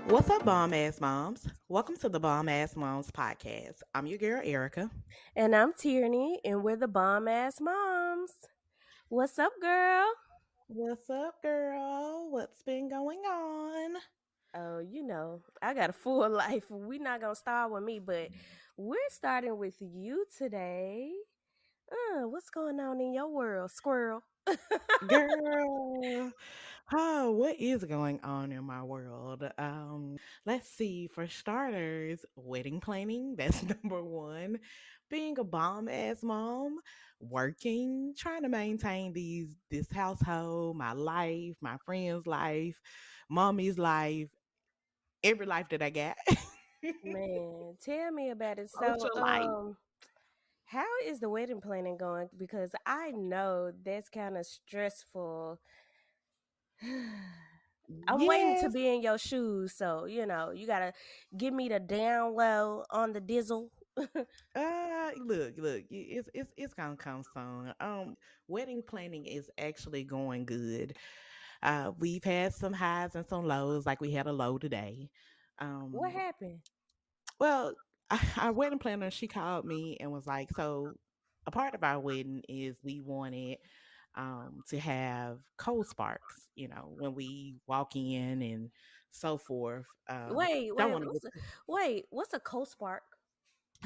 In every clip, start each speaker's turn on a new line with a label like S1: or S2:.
S1: What's up, bomb ass moms? Welcome to the Bomb Ass Moms podcast. I'm your girl, Erica.
S2: And I'm Tierney, and we're the bomb ass moms. What's up, girl?
S1: What's up, girl? What's been going on?
S2: Oh, I got a full life. We're not gonna start with me, but we're starting with you today. What's going on in your world, squirrel?
S1: Girl, what is going on in my world? Let's see. For starters, wedding planning. That's number one. Being a bomb ass mom, working, trying to maintain this household, my life, my friend's life, mommy's life, every life that I got.
S2: Man, tell me about it. So,
S1: Social life.
S2: how is the wedding planning going? Because I know that's kind of stressful. I'm waiting to
S1: Yes.
S2: be in your shoes, so you gotta give me the down low on the dizzle.
S1: Look, it's gonna come soon. Wedding planning is actually going good. We've had some highs and some lows, like we had a low today.
S2: What
S1: Um,
S2: happened?
S1: well, our wedding planner, she called me and was like, so a part of our wedding is we wanted to have cold sparks, when we walk in and so forth.
S2: Wait,
S1: Don't
S2: wait,
S1: want to get
S2: what's a co-spark?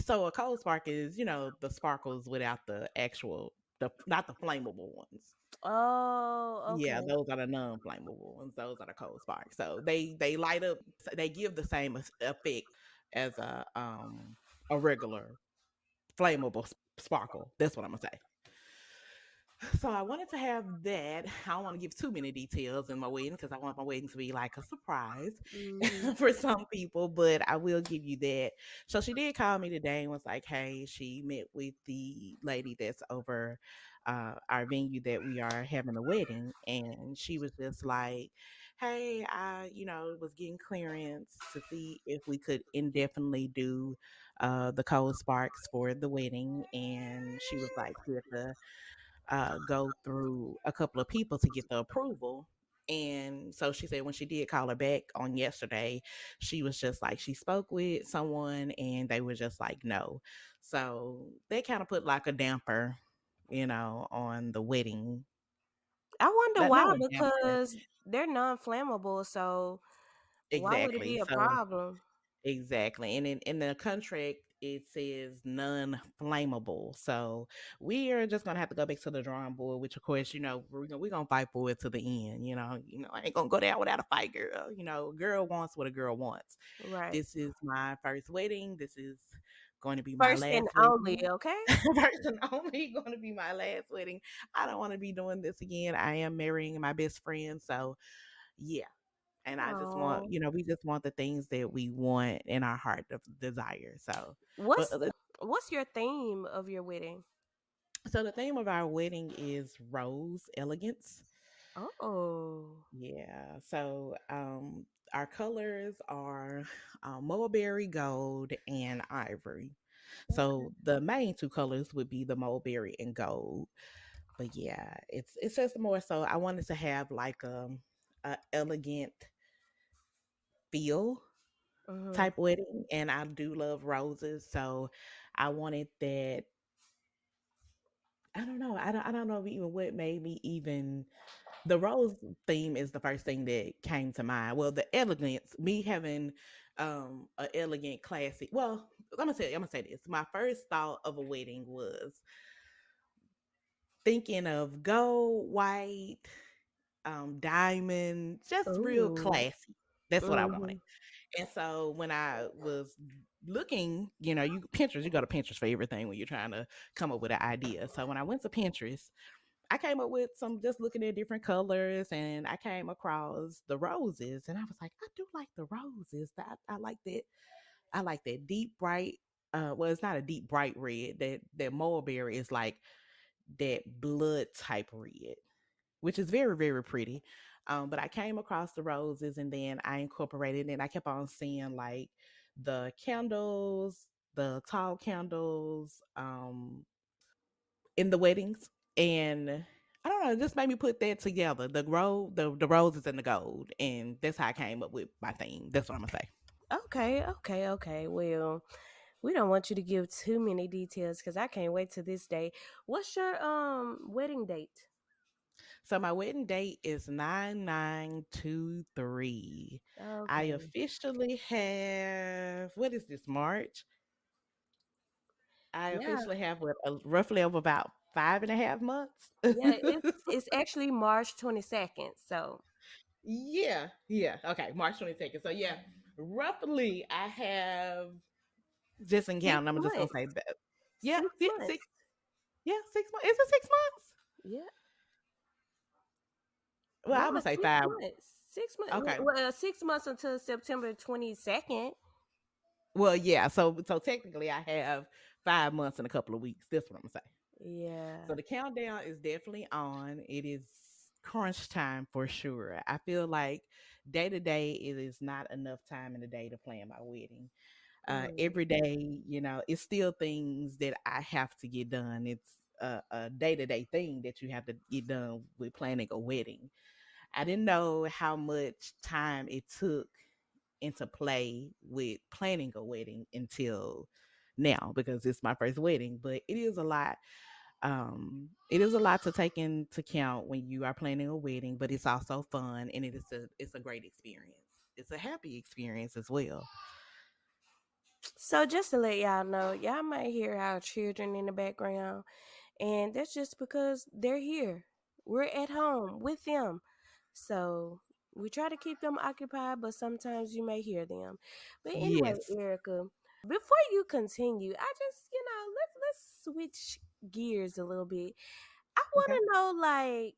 S1: So a cold spark is, the sparkles without the actual the not the flammable ones.
S2: Oh,
S1: Yeah,
S2: okay.
S1: those are the non-flammable ones. Those are the cold sparks. So they light up. They give the same effect as a regular flammable sparkle. That's what I'm gonna say. So I wanted to have that. I don't want to give too many details in my wedding because I want my wedding to be like a surprise
S2: Mhm.
S1: for some people, but I will give you that. So she did call me today and was like, hey, she met with the lady that's over our venue that we are having a wedding. And she was just like, hey, I, was getting clearance to see if we could indefinitely do the cold sparks for the wedding. And she was like, she had to go through a couple of people to get the approval. And so she said when she did call her back on yesterday, she was just like, she spoke with someone and they were just like, no. So they kind of put like a damper, on the wedding.
S2: I wonder
S1: Not
S2: why
S1: a damper.
S2: because they're non-flammable, so why would it
S1: Exactly.
S2: be a
S1: So
S2: problem?
S1: exactly. And in the contract, it says non-flammable. So we are just gonna have to go back to the drawing board, which of course, we're gonna fight for it to the end. I ain't gonna go down without a fight, girl. Girl wants what a girl wants.
S2: Right.
S1: This is my first wedding. This is going to be my
S2: First and
S1: last
S2: only,
S1: wedding.
S2: okay?
S1: First and only going to be my last wedding. I don't want to be doing this again. I am marrying my best friend. So yeah, and I just want,
S2: Oh.
S1: we just want the things that we want in our heart of desire. So, but
S2: What's what's your theme of your wedding?
S1: so the theme of our wedding is rose elegance.
S2: Oh.
S1: Yeah. So, our colors are mulberry gold and ivory.
S2: Okay.
S1: So the main two colors would be the mulberry and gold. But yeah, it's just more so I wanted to have like a elegant feel
S2: Mhm.
S1: type wedding, and I do love roses, so I wanted that. I don't know. I don't know even what made me even the rose theme is the first thing that came to mind. Well, the elegance, me having a elegant classic. Well, I'm gonna say this. My first thought of a wedding was thinking of gold, white, diamond, just real
S2: Ooh.
S1: classy. That's what I wanted.
S2: Mhm.
S1: And so when I was looking, you Pinterest, you go to Pinterest for everything when you're trying to come up with an idea. So when I went to Pinterest, I came up with some just looking at different colors, and I came across the roses, and I was like, I do like the roses. I like that. I like that deep bright. Well, it's not a deep bright red. That mulberry is like that blood type red, which is very, very pretty. But I came across the roses and then I incorporated and I kept on seeing like the candles, the tall candles, in the weddings. And I don't know, it just made me put that together. The roses and the gold, and that's how I came up with my theme. That's what I'm gonna say.
S2: Okay, okay, okay. Well, we don't want you to give too many details because I can't wait to this day. What's your wedding date?
S1: So my wedding date is 9923. I
S2: Okay.
S1: officially have, what is this, March? I
S2: Yeah,
S1: officially have what, roughly of about 5.5 months.
S2: yeah. It's actually March 22nd. So
S1: Yeah. Okay, March 22nd. So yeah, roughly I have, just in
S2: six
S1: counting, I'm just gonna
S2: months.
S1: say that. Yeah,
S2: 6 months.
S1: six. Yeah, 6 months. Is it 6 months?
S2: Yeah.
S1: Well,
S2: Yeah,
S1: I'm gonna say
S2: six
S1: five.
S2: months. 6 months.
S1: Okay.
S2: Well, 6 months until September 22nd.
S1: Well, yeah. So technically, I have 5 months and a couple of weeks. That's what I'm gonna say. So
S2: Yeah.
S1: the countdown is definitely on. It is crunch time for sure. I feel like day to day it is not enough time in the day to plan my wedding.
S2: Mm.
S1: Every day, it's still things that I have to get done. It's a day to day thing that you have to get done with planning a wedding. I didn't know how much time it took into play with planning a wedding until now because it's my first wedding, but it is a lot. It is a lot to take into account when you are planning a wedding, but it's also fun and it's a great experience. It's a happy experience as well.
S2: So just to let y'all know, y'all might hear our children in the background, and that's just because they're here. We're at home with them. So we try to keep them occupied, but sometimes you may hear them. But anyway,
S1: Yes.
S2: Erica, before you continue, I just, let's switch gears a little bit. I want
S1: Okay.
S2: to know, like,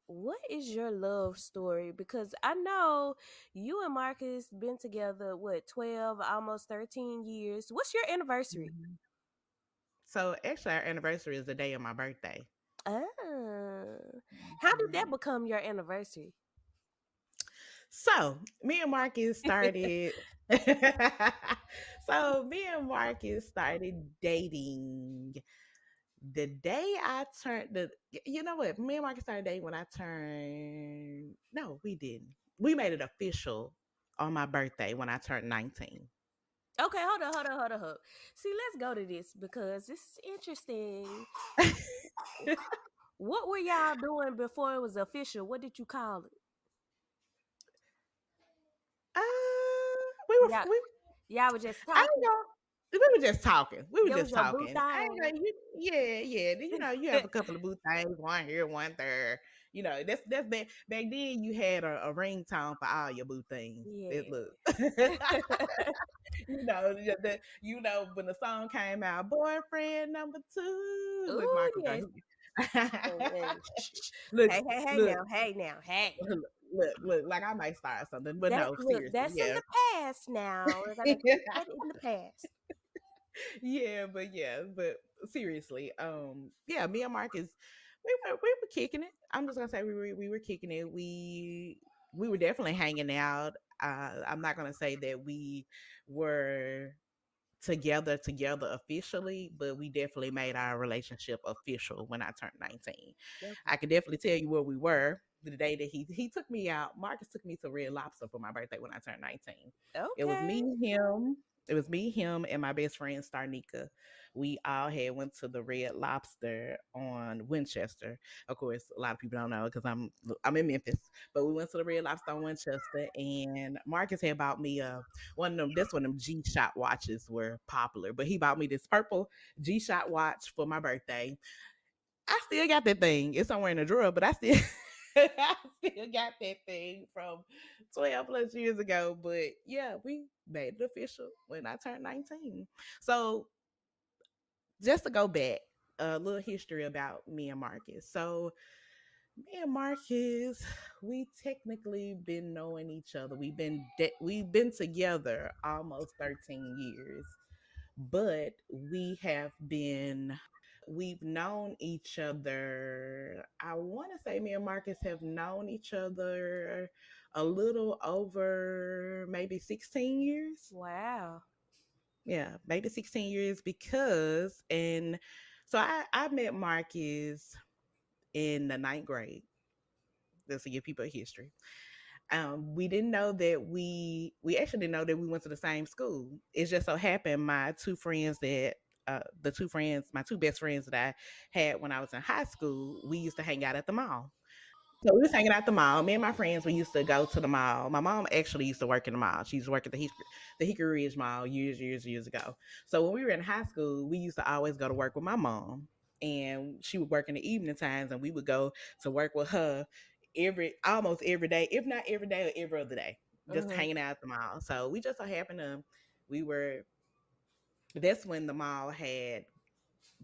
S2: what is your love story? Because I know you and Marcus been together, what, 12, almost 13 years. What's your anniversary?
S1: Mhm. So actually, our anniversary is the day of my birthday.
S2: Ah, how did that
S1: Mhm.
S2: become your anniversary?
S1: So me and Marcus started. So me and Marcus started dating the day I turned the. You know what? Me and Marcus started dating when I turned. No, we didn't. We made it official on my birthday when I turned 19.
S2: Okay, hold on. See, let's go to this because this is interesting. What were y'all doing before it was official? What did you call it?
S1: uh, we were
S2: Yeah,
S1: we.
S2: y'all were just
S1: I ain't
S2: talking.
S1: gonna. We were just talking. We were
S2: That was
S1: just
S2: your boo
S1: talking. I ain't
S2: thing.
S1: gonna. Yeah. You have a couple of boo things, one here, one there. That's back then. You had a ringtone for all your boo things. It
S2: Yeah.
S1: look. When the song came out, boyfriend number two. Look,
S2: Oh
S1: Michael, go.
S2: yes. Shh, shh.
S1: Look,
S2: Hey
S1: look,
S2: now, hey now, hey.
S1: look. Like I might start something, but no, seriously,
S2: That's in
S1: yeah.
S2: the past now. We're gonna keep that in the past.
S1: But seriously, yeah, me and Marcus, we were kicking it. I'm just gonna say we were kicking it. We were definitely hanging out. I'm not gonna say that we were together officially, but we definitely made our relationship official when I turned 19.
S2: Okay.
S1: I can definitely tell you where we were the day that he took me out. Marcus took me to Red Lobster for my birthday when I turned 19. It was
S2: Okay.
S1: me, him. It was me, him, and my best friend Starnika. We all had went to the Red Lobster on Winchester. Of course, a lot of people don't know because I'm in Memphis, but we went to the Red Lobster on Winchester, and Marcus had bought me a one of them. This one of them G Shock watches were popular, but he bought me this purple G Shock watch for my birthday. I still got that thing. It's somewhere in the drawer, but I still I still got that thing from 12 plus years ago. But yeah, we made it official when I turned 19. So just to go back, a little history about me and Marcus. So me and Marcus, we technically been knowing each other. We've been together almost 13 years, but we've known each other. I want to say me and Marcus have known each other a little over maybe 16 years.
S2: Wow.
S1: Yeah, maybe 16 years, because and so I met Marcus in the ninth grade. Just to give people a history. We didn't know that we actually didn't know that we went to the same school. It just so happened my two friends that my two best friends that I had when I was in high school, we used to hang out at the mall. So we was hanging out at the mall. Me and my friends, we used to go to the mall. My mom actually used to work in the mall. She used to work at the Hickory Ridge Mall years ago. So when we were in high school, we used to always go to work with my mom, and she would work in the evening times, and we would go to work with her almost every day, if not every day or every other day, just
S2: Mhm.
S1: hanging out at the mall. So we just so happened to we were that's when the mall had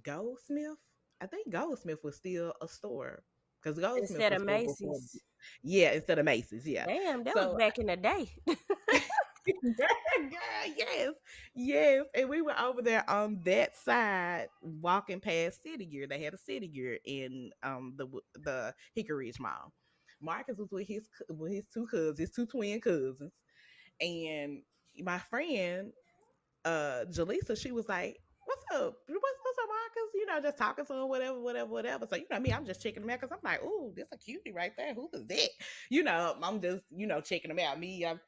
S1: Goldsmith. I think Goldsmith was still a store because Goldsmith
S2: Instead
S1: was
S2: of
S1: before,
S2: Macy's.
S1: yeah, instead of Macy's, yeah.
S2: Damn, that was
S1: So,
S2: back in the day.
S1: girl, yes, yes, and we were over there on that side, walking past City Gear. They had a City Gear in the Hickory Ridge Mall. Marcus was with his two cousins, his two twin cousins, and my friend Jaleesa, she was like, "What's up? What's up, Marcus? You know, just talking to him, whatever." So you know me, I'm just checking him out because I'm like, "Ooh, this a cutie right there. Who is that?" You know, I'm just checking him out.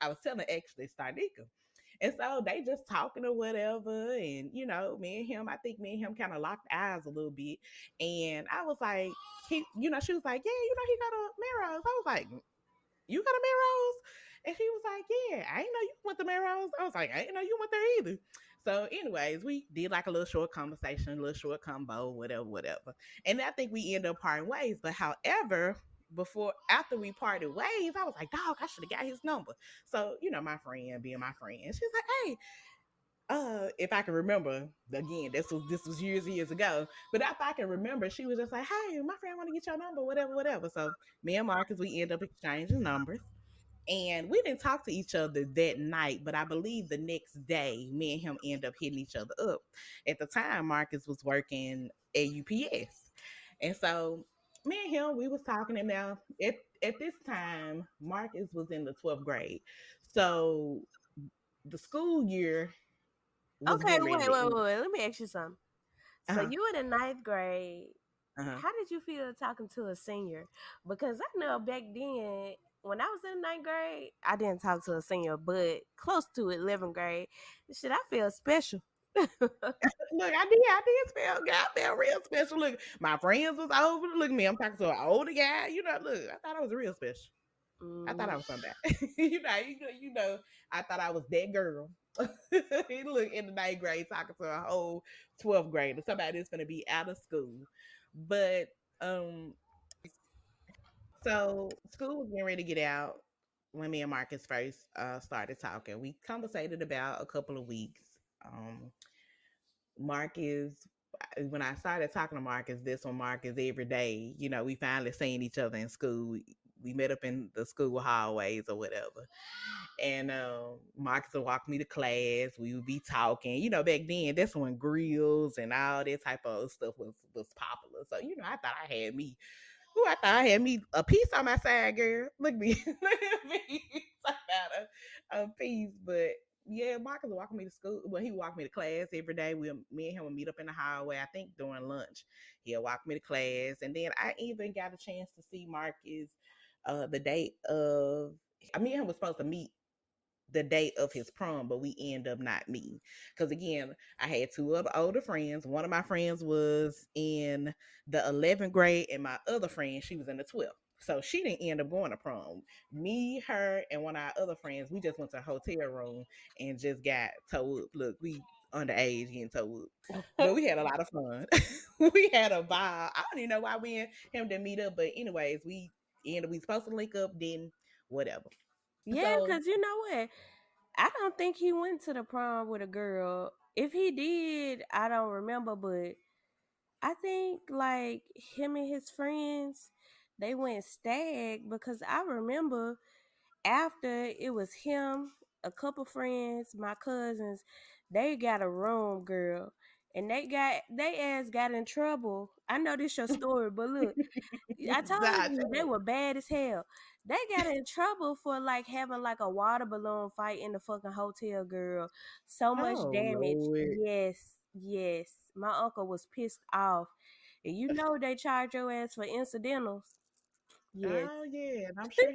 S1: I was telling actually Stanika. And so they just talking or whatever. And, I think me and him kind of locked eyes a little bit. And I was like, she was like, yeah, he got a Melrose. I was like, you got a Melrose? And she was like, yeah, I didn't know you went to Melrose. I was like, I didn't know you went there either. So, anyways, we did like a little short conversation, a little short combo, whatever. And I think we ended up parting ways. But however, after we parted ways, I was like, dog, I should have got his number. So, my friend being my friend, she's like, hey, if I can remember, again, this was years ago. But if I can remember, she was just like, hey, my friend want to get your number, whatever. So me and Marcus, we end up exchanging numbers. And we didn't talk to each other that night, but I believe the next day, me and him end up hitting each other up. At the time, Marcus was working at UPS. And so me and him, we was talking, and now at this time, Marcus was in the 12th grade. So the school year was
S2: Okay,
S1: getting ready
S2: wait,
S1: to
S2: wait, wait,
S1: end.
S2: wait. Let me ask you something. So
S1: Uh-huh.
S2: you in the ninth grade.
S1: Uh-huh.
S2: How did you feel talking to a senior? Because I know back then, when I was in ninth grade, I didn't talk to a senior, but close to 11th grade, shit, I feel special.
S1: Look, I did feel God felt real special. Look, my friends was over. Look at me, I'm talking to an older guy. Look, I thought I was real special. I thought I
S2: Mm.
S1: was something. I thought I was that girl. Look, in the ninth grade, talking to a whole 12th grader, somebody that's gonna be out of school. But um, so school was getting ready to get out when me and Marcus first started talking. We conversated about a couple of weeks. Um, Marcus, when I started talking to Marcus, this one Marcus every day, we finally seen each other in school. We met up in the school hallways or whatever. And Marcus would walk me to class. We would be talking. Back then, that's when grills and all that type of stuff was popular. So, I thought I had me. Ooh, I thought I had me a piece on my side, girl. Look at me. Look at me. Talk about a piece. But yeah, Marcus would walk me to school. Well, he walked me to class every day. Me and him would meet up in the hallway, I think during lunch. He'll walk me to class. And then I even got a chance to see Marcus the date of me and him was supposed to meet the day of his prom, but we end up not meeting. Because again, I had two other older friends. One of my friends was in the 11th grade, and my other friend, she was in the 12th. So she didn't end up going to prom. Me, her, and one of our other friends, we just went to a hotel room and just got told, look, we underage getting told. But we had a lot of fun. We had a ball. I don't even know why we and him didn't meet up. But anyways, we supposed to link up, then whatever.
S2: Yeah,
S1: So
S2: because you know what? I don't think he went to the prom with a girl. If he did, I don't remember, but I think like him and his friends, they went stag because I remember after it was him, a couple friends, my cousins, they got a room, girl. And they ass got in trouble. I know this your story, but look, I told
S1: nah,
S2: you they were bad as hell. They got in trouble for like having like a water balloon fight in the fucking hotel, girl. So much
S1: oh
S2: damage.
S1: Lord.
S2: Yes, yes. My uncle was pissed off. And you know they charge your ass for incidentals. Yes,
S1: Oh yeah, and I'm sure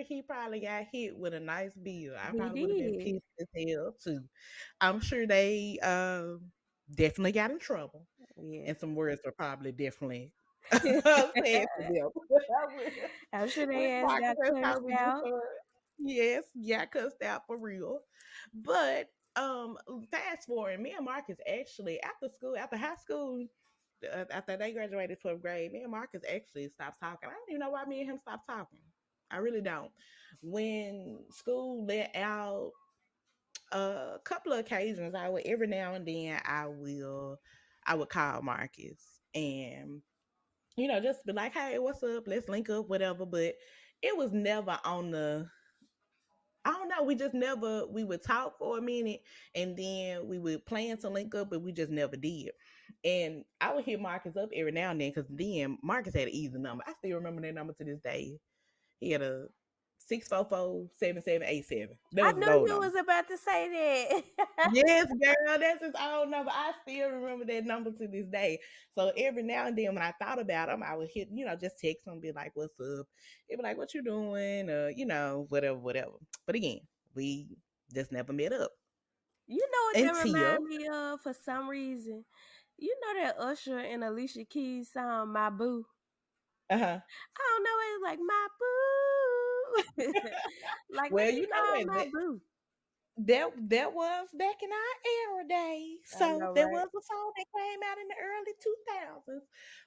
S1: he probably got hit with a nice bill. I
S2: he
S1: probably would have been
S2: did.
S1: pissed as hell too. I'm sure they definitely got in trouble.
S2: Yes.
S1: And some words were probably definitely said to them.
S2: I'm sure
S1: With
S2: they ass
S1: Marcus,
S2: got
S1: that's how
S2: cursed
S1: we just
S2: out.
S1: yes, got cussed out for real. But fast forward, me and Marcus actually after school, after high school, after they graduated 12th grade, me and Marcus actually stopped talking. I don't even know why me and him stopped talking. I really don't. When school let out, a couple of occasions, I would every now and then I would call Marcus and just be like, hey, what's up? Let's link up, whatever. But it was never on the I don't know. We just never we would talk for a minute and then we would plan to link up, but we just never did. And I would hit Marcus up every now and then because then Marcus had an easy number. I still remember that number to this day. He had a 644-7787. That
S2: I
S1: was his
S2: knew
S1: old
S2: you
S1: number.
S2: was about to say that.
S1: Yes, girl, that's his old number. I still remember that number to this day. So every now and then when I thought about him, I would hit, just text him, be like, what's up? He'd be like, what you doing? Whatever, whatever. But again, we just never met up
S2: You know what that
S1: until
S2: remind me of for some reason? You know that Usher and Alicia Keys song "My Boo."
S1: uh-huh.
S2: I don't know. It's like my boo. Like let
S1: Well,
S2: me
S1: you know
S2: call
S1: what?
S2: my boo.
S1: That was back in our era days.
S2: I
S1: So
S2: know,
S1: there
S2: right?
S1: was a song that came out in the early 2000s.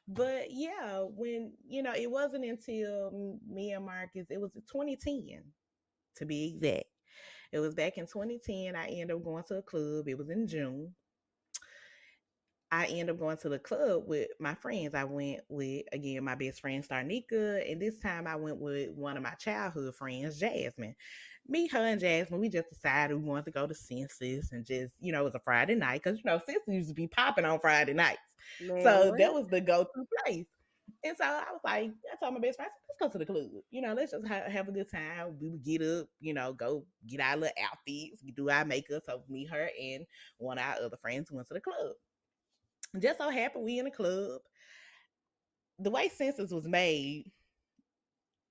S1: But yeah, when it wasn't until me and Marcus, it was 2010 to be exact. It was back in 2010. I ended up going to a club. It was in June. I ended up going to the club with my friends. I went with, again, my best friend, Starnika. And this time I went with one of my childhood friends, Jasmine. Me, her, and Jasmine, we just decided we wanted to go to Senses and just, it was a Friday night because, Senses used to be popping on Friday nights.
S2: Man,
S1: So
S2: what?
S1: that was the go to place. And so I was like, I told my best friend, I said, let's go to the club. Let's just have a good time. We would get up, go get our little outfits, we do our makeup. So me, her, and one of our other friends went to the club. Just so happened we in a club. The way Census was made,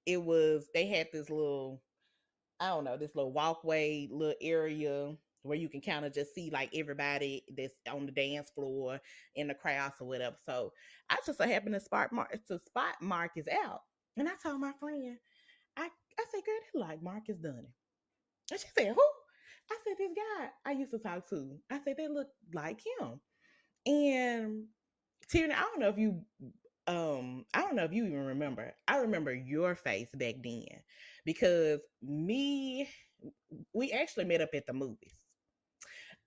S1: they had this little, I don't know, this little walkway, little area where you can kind of just see like everybody that's on the dance floor in the crowds or whatever. So I just so happened to spot Marcus out. And I told my friend, I said, girl, they like Marcus Dunning. And she said, who? I said, this guy I used to talk to. I said, they look like him. And Tierney, I don't know if you even remember. I remember your face back then because we actually met up at the movies.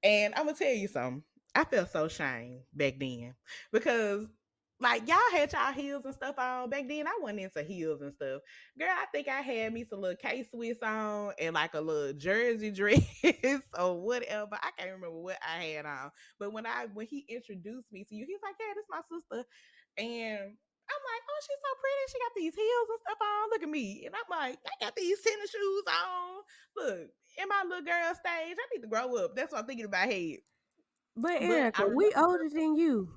S1: And I'm gonna tell you something. I felt so ashamed back then because like y'all had y'all heels and stuff on. Back then I wasn't into heels and stuff. Girl, I think I had me some little K Swiss on and like a little jersey dress or whatever. I can't remember what I had on. But when he introduced me to you, he's like, yeah, this is my sister. And I'm like, oh, she's so pretty. She got these heels and stuff on. Look at me. And I'm like, I got these tennis shoes on. Look, in my little girl stage, I need to grow up. That's what I'm thinking in my head.
S2: But
S1: But I
S2: Erica, we
S1: remember,
S2: older than you.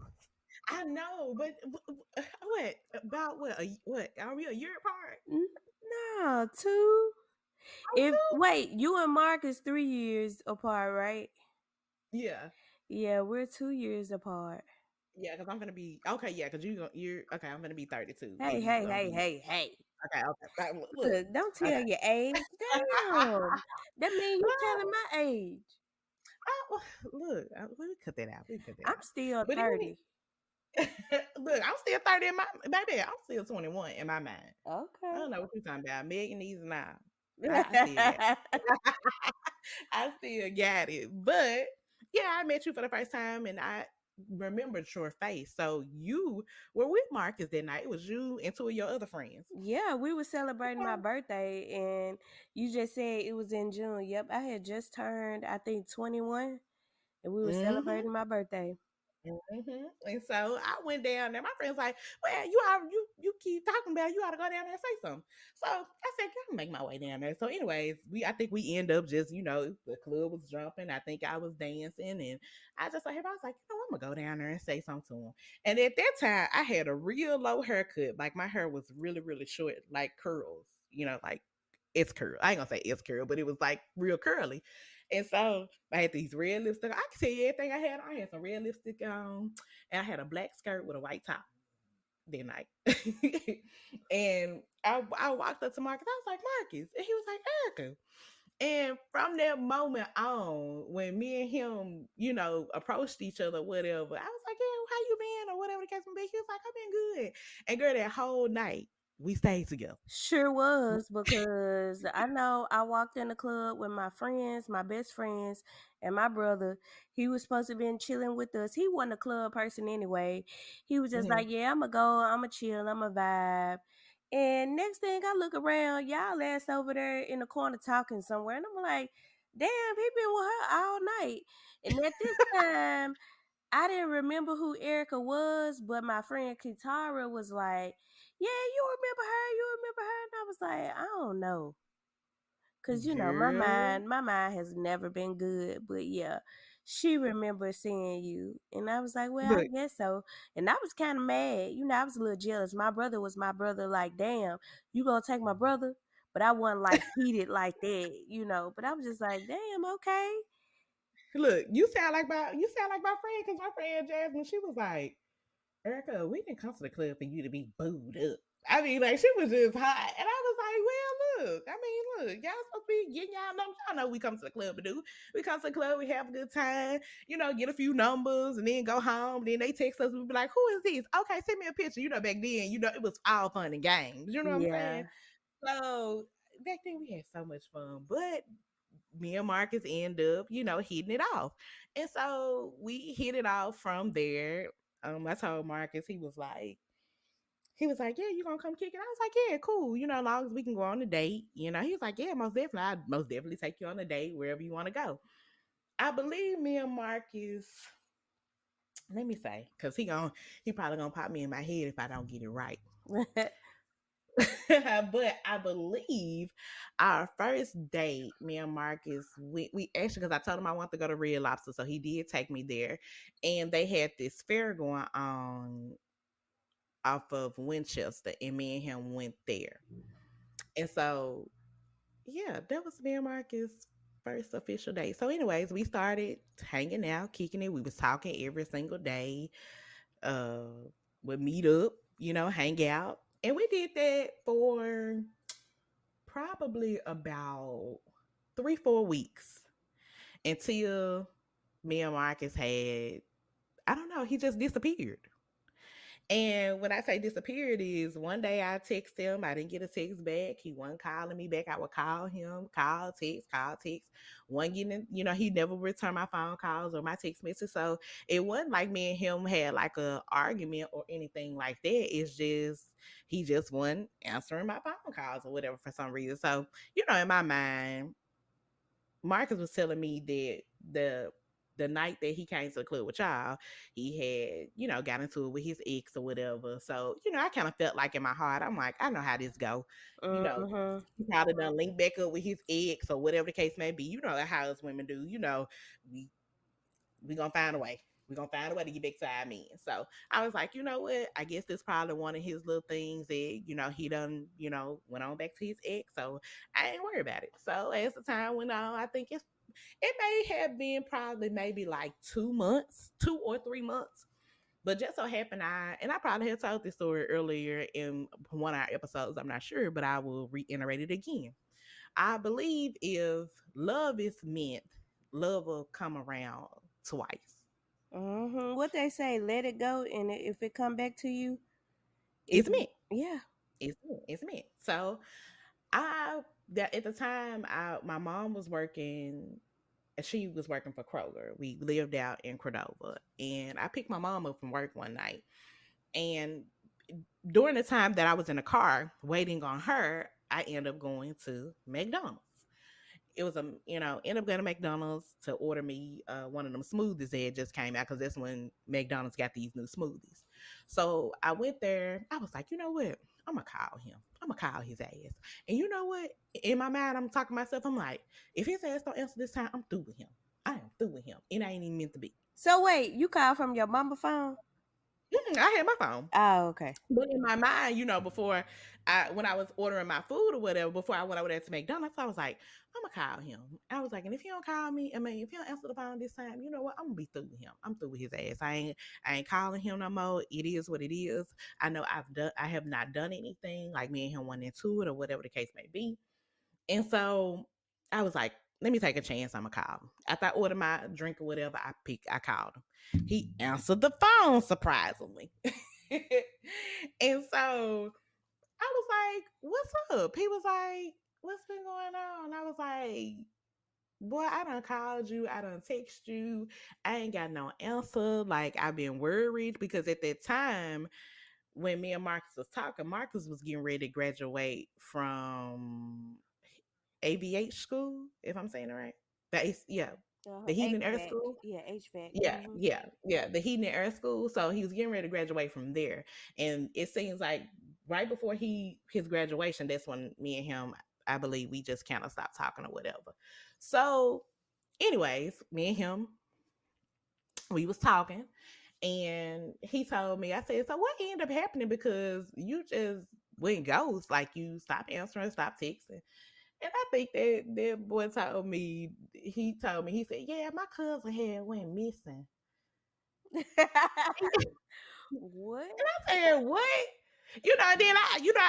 S1: I know, but what about what? Are we a year apart?
S2: No, two.
S1: Oh,
S2: If
S1: two?
S2: wait, you and Mark is 3 years apart, right?
S1: Yeah,
S2: Yeah, we're 2 years apart.
S1: yeah. Because I'm gonna be okay. Yeah, because you're okay. I'm gonna be 32,
S2: Hey,
S1: and you
S2: hey,
S1: gonna
S2: hey,
S1: be
S2: hey, hey.
S1: okay. Okay, right, look.
S2: Look, don't tell
S1: Okay.
S2: your age. Damn. That means you telling my age.
S1: Look, let me cut that out. Let me cut that
S2: I'm
S1: out.
S2: still
S1: But
S2: 30.
S1: look, I'm still 30 in my baby. I'm still 21 in my mind. I
S2: Okay.
S1: don't know what you're talking about. Million these now. I still got I still got it. But yeah, I met you for the first time and I remembered your face. So you were with Marcus that night. It was you and two of your other friends.
S2: Yeah, we were celebrating my
S1: Okay.
S2: birthday and you just said it was in June. Yep, I had just turned, I think, 21 and we were
S1: Mm-hmm.
S2: celebrating my birthday.
S1: And so I went down there. My friend's like, "Well, you keep talking about it. You ought to go down there and say something." So I said, "I'll make my way down there." So, anyways, I think we end up just the club was jumping. I think I was dancing, and I just like I was like, I'm gonna go down there and say something to him. And at that time, I had a real low haircut. Like my hair was really really short, like curls. Like it's curl. I ain't gonna say it's curl, but it was like real curly. And so I had these red lipstick. I can tell you everything I had. I had some red lipstick on, and I had a black skirt with a white top that night. And I walked up to Marcus. I was like, Marcus. And he was like, Erica. And from that moment on, when me and him, approached each other, whatever, I was like, yeah, how you been? Or whatever the case may be. He was like, I've been good. And girl, that whole night, we stayed together.
S2: Sure was, because I know I walked in the club with my friends, my best friends, and my brother. He was supposed to been chilling with us. He wasn't a club person anyway. He was just
S1: Mm-hmm.
S2: like, "Yeah, I'ma go, I'ma chill, I'ma vibe." And next thing I look around, y'all ass over there in the corner talking somewhere, and I'm like, "Damn, he been with her all night." And at this time, I didn't remember who Erica was, but my friend Kitara was like, "Yeah, you remember her? You remember her?" And I was like, "I don't know." Cause my
S1: Girl,
S2: mind has never been good. But yeah, she remembers seeing you. And I was like, "Well, I
S1: look,
S2: guess so." And I was kind of mad. I was a little jealous. My brother was my brother, like, damn, you gonna take my brother? But I wasn't like heated like that. But I was just like, damn, okay.
S1: look, you sound like my friend because my friend Jasmine, she was like, Erica, we didn't come to the club for you to be booed up. I mean, like she was just hot, and I was like, "Well, look, I mean, look, y'all supposed to be getting y'all know we come to the club to do. We come to the club, we have a good time, get a few numbers, and then go home. Then they text us, we be like, who is this? Okay, send me a picture. Back then, it was all fun and games. You know what I'm saying?
S2: Yeah.
S1: So back then we had so much fun, but me and Marcus end up, hitting it off. And so we hit it off from there. I told Marcus, he was like, yeah, you gonna come kick it? I was like, yeah, cool. As long as we can go on a date. He was like, yeah, most definitely. I'd most definitely take you on a date wherever you want to go. I believe me and Marcus, let me say, because he probably gonna pop me in my head if I don't get it right. But I believe our first date, me and Marcus, we actually, because I told him I wanted to go to Red Lobster, so he did take me there, and they had this fair going on off of Winchester, and me and him went there, and so yeah, that was me and Marcus' first official date. So, anyways, we started hanging out, kicking it. We was talking every single day. Uh, would meet up, hang out, and we did that for probably about 3-4 weeks until me and Marcus had, I don't know, he just disappeared. And when I say disappeared is one day I text him, I didn't get a text back. He wasn't calling me back. I would call him, call, text. One getting, he never returned my phone calls or my text message. So it wasn't like me and him had like a argument or anything like that. It's just he just wasn't answering my phone calls or whatever for some reason. So, in my mind, Marcus was telling me that the night that he came to the club with y'all, he had, got into it with his ex or whatever. So, I kind of felt like in my heart, I'm like, I know how this go. You know,
S2: Mm-hmm.
S1: he probably done link back up with his ex or whatever the case may be. You know how us women do. We we gonna find a way. We're gonna find a way to get back to our men. So I was like, you know what? I guess this probably one of his little things that, he done, went on back to his ex. So I ain't worried about it. So as the time went on, I think it may have been probably maybe like 2 months, 2 or 3 months. But just so happened I probably had told this story earlier in one of our episodes, I'm not sure, but I will reiterate it again. I believe if love is meant, love will come around twice.
S2: Mm-hmm. What they say, let it go, and if it come back to you, it
S1: It's meant.
S2: yeah.
S1: It's meant. So I that at the time my mom was working, she was working for Kroger. We lived out in Cordova, and I picked my mom up from work one night, and during the time that I was in the car waiting on her, I ended up going to McDonald's. it was a end up going to McDonald's to order me one of them smoothies that had just came out because that's when McDonald's got these new smoothies. So I went there. I was like, you know what? I'm gonna call him. I'm gonna call his ass. And you know what? In my mind, I'm talking to myself. I'm like, if his ass don't answer this time, I'm through with him. I am through with him. It ain't even meant to be.
S2: So wait, you called from your mama phone?
S1: I had my phone.
S2: Oh, okay.
S1: But in my mind, before when I was ordering my food or whatever, before I went over there to McDonald's, I was like, I'm gonna call him. I was like, and if he don't call me, I mean, if he don't answer the phone this time, you know what? I'm gonna be through with him. I'm through with his ass. I ain't calling him no more. It is what it is. I know I have not done anything like me and him went into it or whatever the case may be. And so I was like, let me take a chance. I'm gonna call him. After I ordered my drink or whatever, I called him. He answered the phone surprisingly. And so I was like, what's up? He was like, what's been going on? I was like, boy, I done called you. I done text you. I ain't got no answer. Like, I've been worried because at that time, when me and Marcus was talking, Marcus was getting ready to graduate from ABH school, if I'm saying it right. Yeah, the heating and air
S2: HVAC.
S1: school.
S2: Yeah, HVAC.
S1: Yeah,
S2: Mm-hmm.
S1: yeah. The heating and air school. So he was getting ready to graduate from there, and it seems like right before his graduation, that's when me and him, I believe, we just kind of stopped talking or whatever. So, anyways, me and him, we was talking, and he told me, I said, so what ended up happening because you just went ghost, like you stopped answering, stopped texting. And I think that boy told me, he said, yeah, my cousin had went missing.
S2: What?
S1: I said, what? Then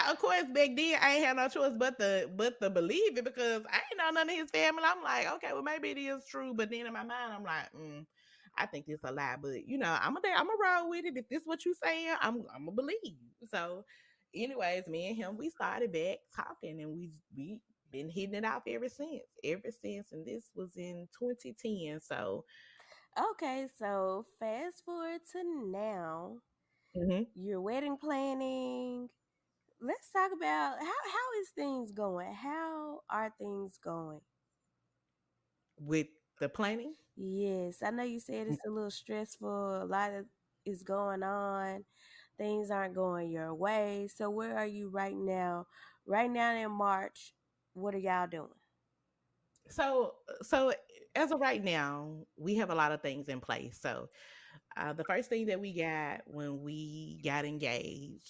S1: of course, back then I ain't had no choice but to believe it because I ain't know none of his family. I'm like, okay, well maybe it is true, but then in my mind I'm like, I think it's a lie. But I'm a roll with it. If this what you saying, I'm gonna believe you. So, anyways, me and him we started back talking, and we been hitting it off ever since, and this was in 2010. So,
S2: Okay, so fast forward to now.
S1: mhm,
S2: Your wedding planning. Let's talk about how is things going? How are things going?
S1: with the planning.
S2: Yes, I know you said it's a little stressful. A lot of is going on. Things aren't going your way. So where are you right now? Right now in March, what are y'all doing?
S1: So as of right now, we have a lot of things in place. So the first thing that we got when we got engaged,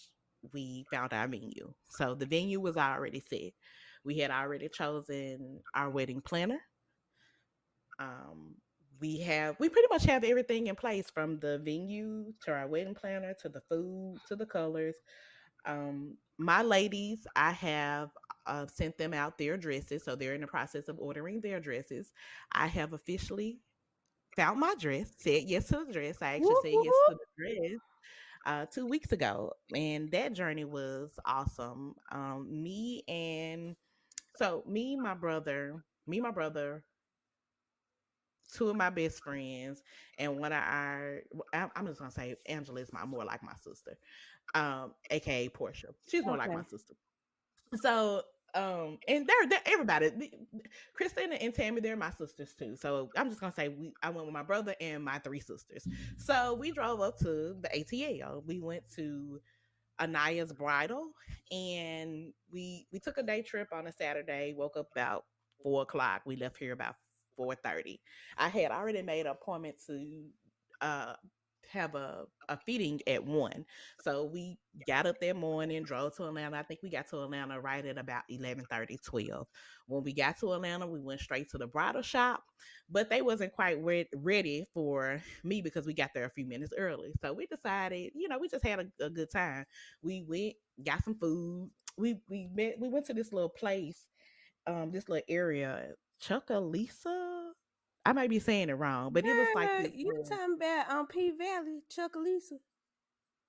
S1: we found our venue. So the venue was already set. We had already chosen our wedding planner. Um, we pretty much have everything in place from the venue to our wedding planner to the food to the colors. My ladies, I have sent them out their dresses, so they're in the process of ordering their dresses. I have officially found my dress, said yes to the dress. I actually
S2: Whoop,
S1: said
S2: whoop,
S1: yes to
S2: whoop.
S1: the dress 2 weeks ago, and that journey was awesome. My brother, two of my best friends, and one of our. I'm just gonna say Angela is more like my sister, aka Portia. She's more like my
S2: Okay.
S1: sister. So and they're everybody, Christina and Tammy, they're my sisters too. So I'm just gonna say I went with my brother and my three sisters. So we drove up to the ATL. We went to Anaya's bridal, and we took a day trip on a Saturday. Woke up about 4 o'clock. We left here about 4:30. I had already made an appointment to uh have a feeding at 1. So we got up that morning, drove to Atlanta. I think we got to Atlanta right at about 11:30, 12. When we got to Atlanta, we went straight to the bridal shop, but they wasn't quite ready for me because we got there a few minutes early. So we decided, we just had a good time. We went, got some food. We went to this little place, this little area, Chuckalisa. I might be saying it wrong, but it was like
S2: Girl,
S1: this
S2: you
S1: little.
S2: talking about P Valley, Chuckalisa.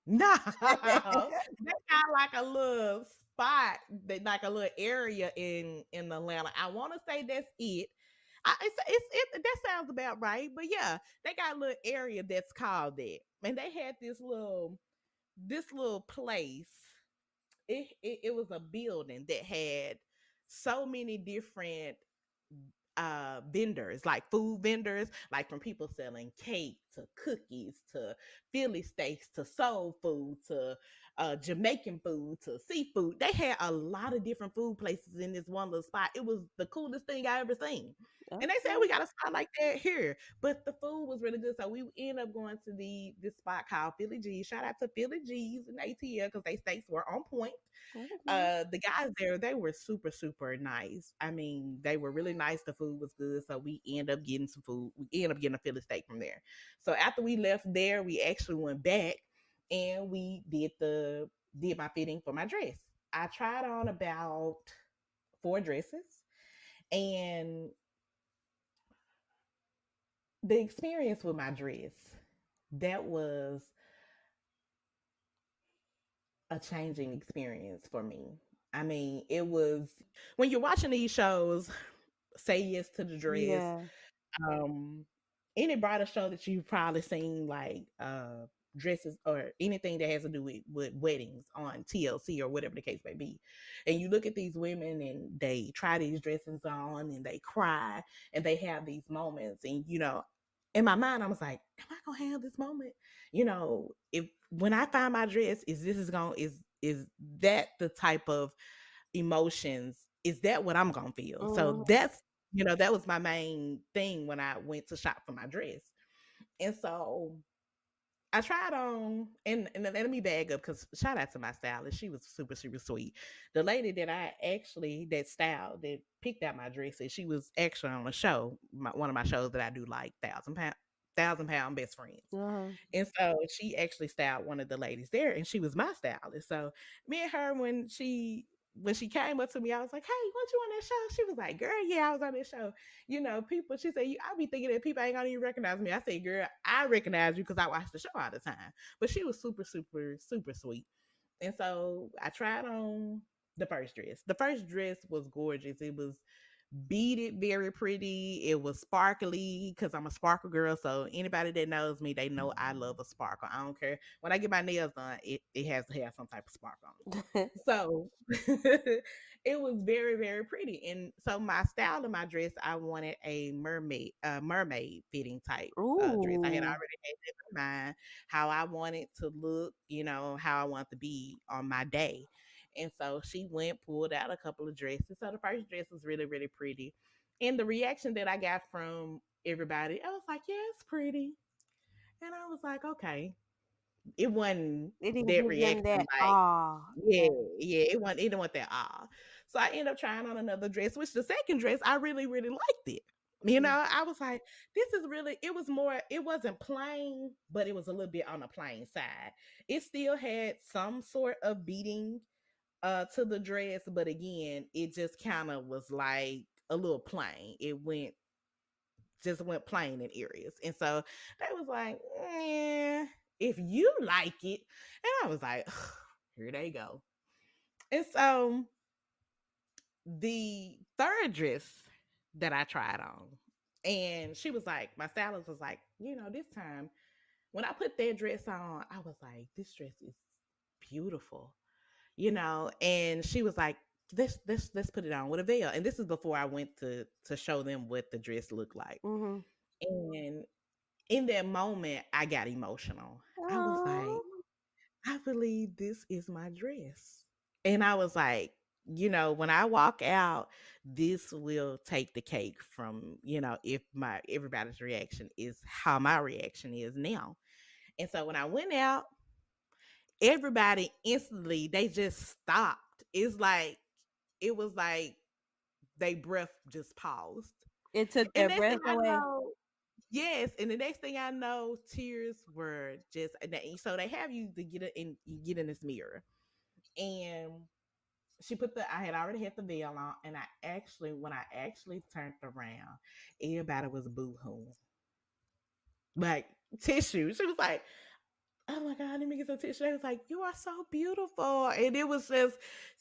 S1: No, that's kind of like a little spot, that like a little area in Atlanta. I want to say that's it. That sounds about right, but yeah, they got a little area that's called that, and they had this little place. It was a building that had so many different. vendors, like food vendors, like from people selling cake to cookies to Philly steaks to soul food to Jamaican food to seafood. They had a lot of different food places in this one little spot. It was the coolest thing I ever seen. And they said we
S2: Okay.
S1: got a spot like that here, but the food was really good. So we ended up going to the this spot called Philly G's. Shout out to Philly G's and ATL because they steaks were on point.
S2: Okay.
S1: The guys there, they were super, super nice. I mean, they were really nice. The food was good. So we end up getting some food. We end up getting a Philly steak from there. So after we left there, we actually went back and we did my fitting for my dress. I tried on about 4 dresses, and the experience with my dress, that was a changing experience for me. I mean, it was when you're watching these shows, Say Yes to the Dress,
S2: Yeah.
S1: um any bridal show that you've probably seen, like dresses or anything that has to do with weddings on TLC or whatever the case may be, and you look at these women and they try these dresses on and they cry and they have these moments, and in my mind I was like, am I gonna have this moment? If when I find my dress, is that the type of emotions, is that what I'm gonna feel? So
S2: Mhm.
S1: that was my main thing when I went to shop for my dress. And so I tried on, and let me bag up because shout out to my stylist. She was super, super sweet. The lady that styled, that picked out my dresses, she was actually on a show, one of my shows that I do, like Thousand Pound Best Friends.
S2: Uh-huh.
S1: And so she actually styled one of the ladies there, and she was my stylist. So me and her, when she came up to me, I was like, "Hey, weren't you on that show?" She was like, "Girl, yeah, I was on that show." People. She said, "I be thinking that people ain't gonna even recognize me." I said, "Girl, I recognize you because I watch the show all the time." But she was super, super, super sweet. And so I tried on the first dress. The first dress was gorgeous. It was beaded, very pretty. It was sparkly because I'm a sparkle girl. So anybody that knows me, they know I love a sparkle. I don't care. When I get my nails done, it has to have some type of sparkle on it. So it was very, very pretty. And so my style of my dress, I wanted a mermaid fitting type dress. I had
S2: Ooh.
S1: already had that in mind, how I wanted to look, how I want to be on my day. And so she went, pulled out a couple of dresses. So the first dress was really, really pretty. And the reaction that I got from everybody, I was like, yeah, it's pretty. And I was like, okay. It wasn't
S2: It didn't
S1: that
S2: give them
S1: reaction,
S2: that
S1: like,
S2: awe.
S1: yeah,
S2: Yeah.
S1: yeah, it didn't want that ah. So I ended up trying on another dress, which the second dress, I really, really liked it.
S2: Mm.
S1: I was like, this is really, it was more, it wasn't plain, but it was a little bit on the plain side. It still had some sort of beating to the dress, but again, it just kind of was like a little plain. It went plain in areas. And so they was like, if you like it. And I was like, here they go. And so the third dress that I tried on, and she was like, my stylist was like, this time when I put that dress on, I was like, this dress is beautiful, and she was like, let's put it on with a veil. And this is before I went to show them what the dress looked like.
S2: Mhm.
S1: And in that moment, I got emotional. I was like,
S2: Oh.
S1: I believe this is my dress. And I was like, when I walk out, this will take the cake from, if my everybody's reaction is how my reaction is now. And so when I went out, everybody instantly, they just stopped. It was like they breath just paused.
S2: It took
S1: And
S2: their
S1: next thing
S2: breath
S1: I
S2: away.
S1: know, yes, and the next thing I know, tears were just, so they have you to you get in this mirror. And I had already had the veil on, and when I actually turned around, everybody was boo-hooing. Like tissue. She was like, oh my God, let me get some tissue. They was like, you are so beautiful. And it was just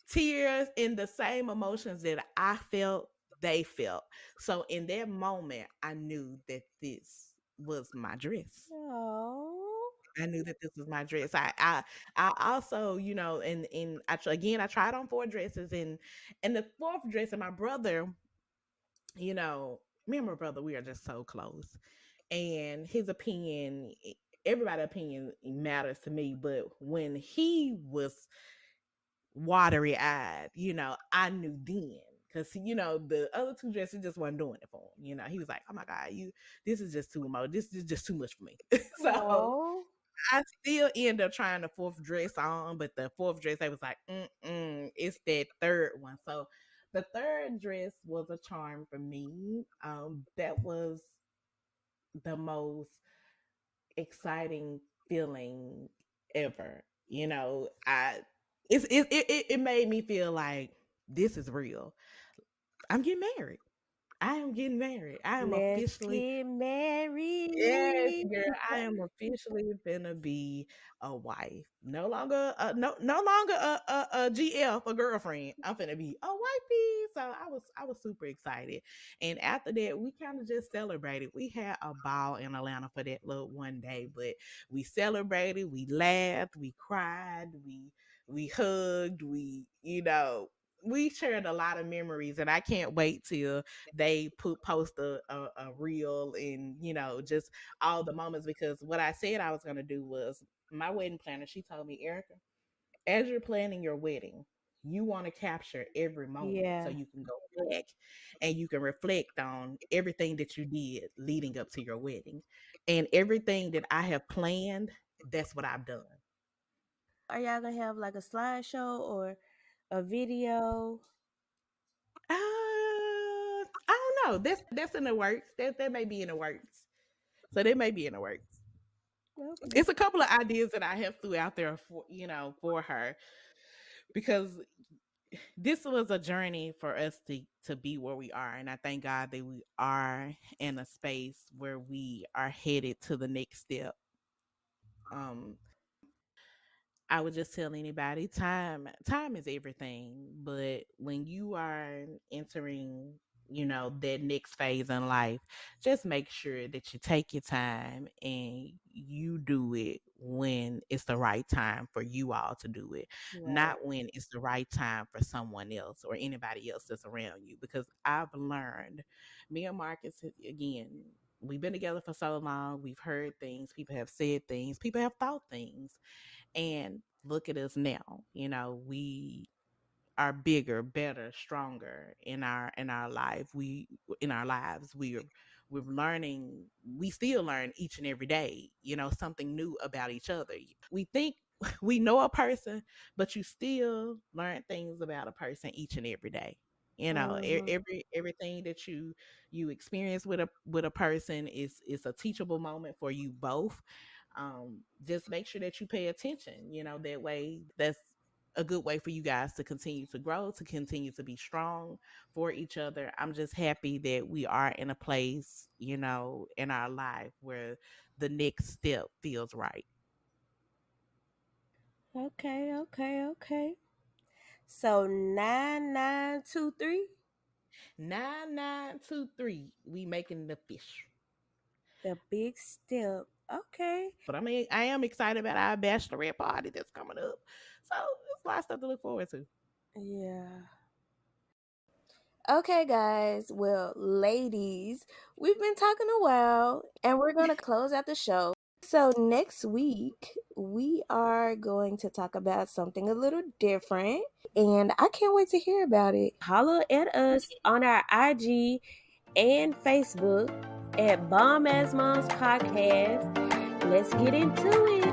S1: tears and the same emotions that I felt, they felt. So in that moment, I knew that this was my dress.
S2: Oh.
S1: I knew that this was my dress. I also, again, I tried on 4 dresses, and the fourth dress, and my brother you know, me and my brother, we are just so close. And his opinion, everybody's opinion matters to me. But when he was watery eyed, I knew then. Cause the other two dresses just wasn't doing it for him. He was like, "Oh my God, this is just too much. This is just too much for me." So
S2: Oh,
S1: I still end up trying the fourth dress on, but the fourth dress, I was like, it's that third one. So the third dress was a charm for me. That was the most exciting feeling ever. It made me feel like this is real. I'm getting married. I am getting married. I am
S2: let's
S1: officially.
S2: get
S1: Yes,
S2: married.
S1: girl, I am officially gonna be a wife. No longer, no longer a GF, a girlfriend. I'm gonna be a wifey. So I was super excited. And after that, we kind of just celebrated. We had a ball in Atlanta for that little one day, but we celebrated, we laughed, we cried, we hugged, we shared a lot of memories, and I can't wait till they post a reel, and just all the moments, because what I said I was going to do was, my wedding planner, she told me, Erica, as you're planning your wedding, you want to capture every moment so
S2: Yeah.
S1: you can go back and you can reflect on everything that you did leading up to your wedding, and everything that I have planned. That's what I've done.
S2: Are y'all gonna have like a slideshow or a video?
S1: I don't know. That's in the works. That may be in the works. So they may be in the works.
S2: Okay.
S1: It's a couple of ideas that I have threw out there for her, because this was a journey for us to be where we are, and I thank God that we are in a space where we are headed to the next step. Um, I would just tell anybody, time is everything. But when you are entering, that next phase in life, just make sure that you take your time and you do it when it's the right time for you all to do it,
S2: Right.
S1: not when it's the right time for someone else or anybody else that's around you. Because I've learned, me and Marcus, again, we've been together for so long, we've heard things, people have said things, people have thought things, and look at us now. We are bigger, better, stronger in our life. In our lives, we're learning. We still learn each and every day, something new about each other. We think we know a person, but you still learn things about a person each and every day.
S2: Mhm.
S1: Everything that you experience with a person is a teachable moment for you both. Just make sure that you pay attention. That way, that's a good way for you guys to continue to grow, to continue to be strong for each other. I'm just happy that we are in a place, in our life where the next step feels right.
S2: Okay, okay, okay. So 9923,
S1: 9923, we making the fish.
S2: the big step. Okay.
S1: But I mean, I am excited about our bachelorette party that's coming up. So it's a lot of stuff to look forward to.
S2: Yeah. Okay, guys. Well, ladies, we've been talking a while and we're going to close out the show. So, next week, we are going to talk about something a little different. And I can't wait to hear about it. Holler at us on our IG and Facebook at Bomb As Moms Podcast. Let's get into it.